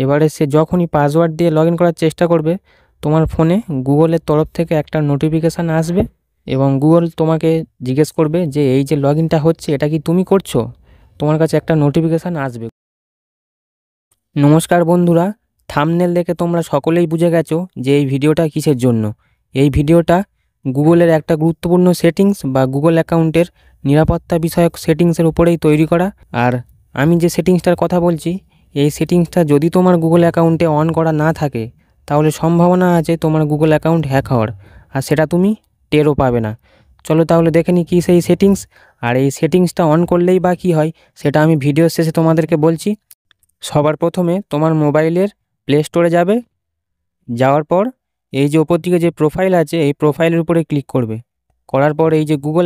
এবারে সে যখনই পাসওয়ার্ড দিয়ে লগ ইন করার চেষ্টা করবে, তোমার ফোনে গুগলের তরফ থেকে একটা নোটিফিকেশান আসবে এবং গুগল তোমাকে জিজ্ঞেস করবে যে এই যে লগ ইনটা হচ্ছে এটা কি তুমি করছো, তোমার কাছে একটা নোটিফিকেশান আসবে। নমস্কার বন্ধুরা, থাম্বনেল দেখে তোমরা সকলেই বুঝে গেছো যে এই ভিডিওটা কিসের জন্য। এই ভিডিওটা গুগলের একটা গুরুত্বপূর্ণ সেটিংস বা গুগল অ্যাকাউন্টের নিরাপত্তা বিষয়ক সেটিংসের উপরেই তৈরি করা। আর আমি যে সেটিংসটার কথা বলছি, এই সেটিংসটা যদি তোমার গুগল অ্যাকাউন্টে অন করা না থাকে তাহলে সম্ভাবনা আছে তোমার গুগল অ্যাকাউন্ট হ্যাক হওয়ার, আর সেটা তুমি টেরও পাবে না। চলো তাহলে দেখে নিই কী সেই সেটিংস। আর এই সেটিংসটা অন করলেই বা কী হয় সেটা আমি ভিডিওর শেষে তোমাদেরকে বলছি। সবার প্রথমে তোমার মোবাইলের প্লে স্টোরে যাবে, যাওয়ার পর এই যে ওপর দিকে যে প্রোফাইল আছে এই প্রোফাইলের উপরে ক্লিক করবে। করার পর এই যে গুগল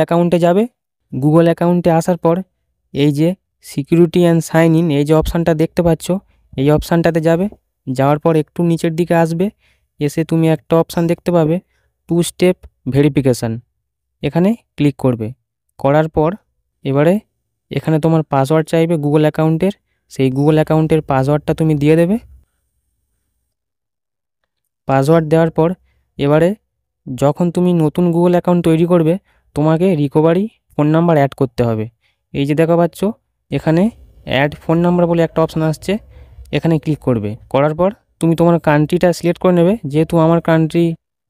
অ্যাকাউন্টে যাবে। গুগল অ্যাকাউন্টে আসার পর এই যে সিকিউরিটি অ্যান্ড সাইন ইন এই যে অপশানটা দেখতে পাচ্ছ, এই অপশানটাতে যাবে। যাওয়ার পর একটু নিচের দিকে আসবে, এসে তুমি একটা অপশান দেখতে পাবে 2 স্টেপ ভেরিফিকেশান, এখানে ক্লিক করবে। করার পর এবারে এখানে তোমার পাসওয়ার্ড চাইবে গুগল অ্যাকাউন্টের, সেই গুগল অ্যাকাউন্টের পাসওয়ার্ডটা তুমি দিয়ে দেবে। পাসওয়ার্ড দেওয়ার পর এবারে যখন তুমি নতুন গুগল অ্যাকাউন্ট তৈরি করবে তোমাকে রিকভারি ফোন নাম্বার অ্যাড করতে হবে। এই যে দেখা পাচ্ছ এখানে অ্যাড ফোন নাম্বার বলে একটা অপশান আসছে, এখানে ক্লিক করবে। করার পর তুমি তোমার কান্ট্রিটা সিলেক্ট করে নেবে। যেহেতু আমার কান্ট্রি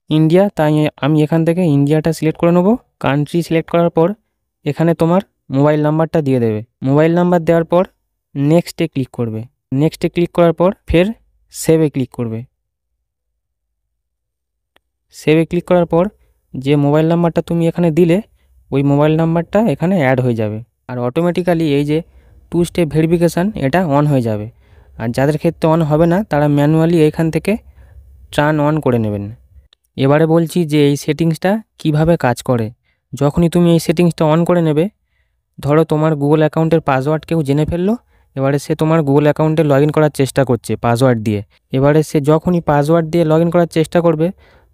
ইন্ডিয়া, তাই আমি এখান থেকে ইন্ডিয়াটা সিলেক্ট করে নেবো। কান্ট্রি সিলেক্ট করার পর এখানে তোমার মোবাইল নাম্বারটা দিয়ে দেবে। মোবাইল নাম্বার দেওয়ার পর নেক্সটে ক্লিক করবে। নেক্সটে ক্লিক করার পর ফের সেভে ক্লিক করবে। সেভে ক্লিক করার পর যে মোবাইল নাম্বারটা তুমি এখানে দিলে ওই মোবাইল নাম্বারটা এখানে অ্যাড হয়ে যাবে, আর অটোমেটিক্যালি এই যে 2 স্টেপ ভেরিফিকেশান এটা অন হয়ে যাবে। আর যাদের ক্ষেত্রে অন হবে না তারা ম্যানুয়ালি এখান থেকে টার্ন অন করে নেবেন। এবারে বলছি যে এই সেটিংসটা কিভাবে কাজ করে। যখনই তুমি এই সেটিংসটা অন করে নেবে, ধরো তোমার গুগল অ্যাকাউন্টের পাসওয়ার্ড কেউ জেনে ফেললো, এবারে সে তোমার গুগল অ্যাকাউন্টে লগ ইন করার চেষ্টা করছে পাসওয়ার্ড দিয়ে। এবারে সে যখনই পাসওয়ার্ড দিয়ে লগ ইন করার চেষ্টা করবে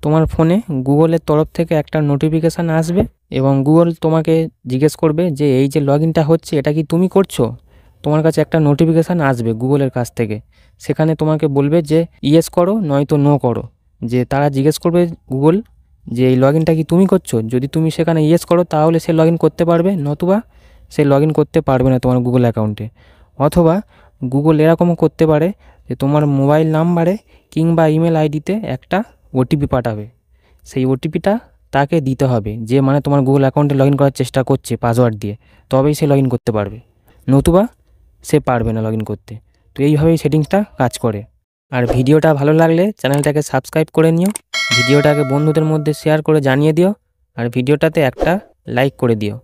তোমার ফোনে গুগলের তরফ থেকে একটা নোটিফিকেশান আসবে এবং গুগল তোমাকে জিজ্ঞেস করবে যে এই যে লগ ইনটা হচ্ছে এটা কি তুমি করছো, তোমার কাছে একটা নোটিফিকেশান আসবে গুগলের কাছ থেকে। সেখানে তোমাকে বলবে যে ইয়েস করো নয়তো নো করো। যে তারা জিজ্ঞেস করবে গুগল যে এই লগ ইনটা কি তুমি করছো, যদি তুমি সেখানে ইয়েস করো তাহলে সে লগ ইন করতে পারবে, নতুবা সে লগ ইন করতে পারবে না তোমার গুগল অ্যাকাউন্টে। অথবা গুগল এরকমও করতে পারে যে তোমার মোবাইল নাম্বারে কিংবা ইমেল আইডিতে একটা ওটিপি পাঠাবে, সেই ওটিপিটা তাকে দিতে হবে, যে মানে তোমার গুগল অ্যাকাউন্টে লগ ইন করার চেষ্টা করছে পাসওয়ার্ড দিয়ে, তবেই সে লগ ইন করতে পারবে, নতুবা সে পারবে না লগ ইন করতে। তো এইভাবেই সেটিংসটা কাজ করে। আর ভিডিওটা ভালো লাগলে চ্যানেলটাকে সাবস্ক্রাইব করে নিও, ভিডিওটাকে বন্ধুদের মধ্যে শেয়ার করে জানিয়ে দিও, আর ভিডিওটাতে একটা লাইক করে দিও।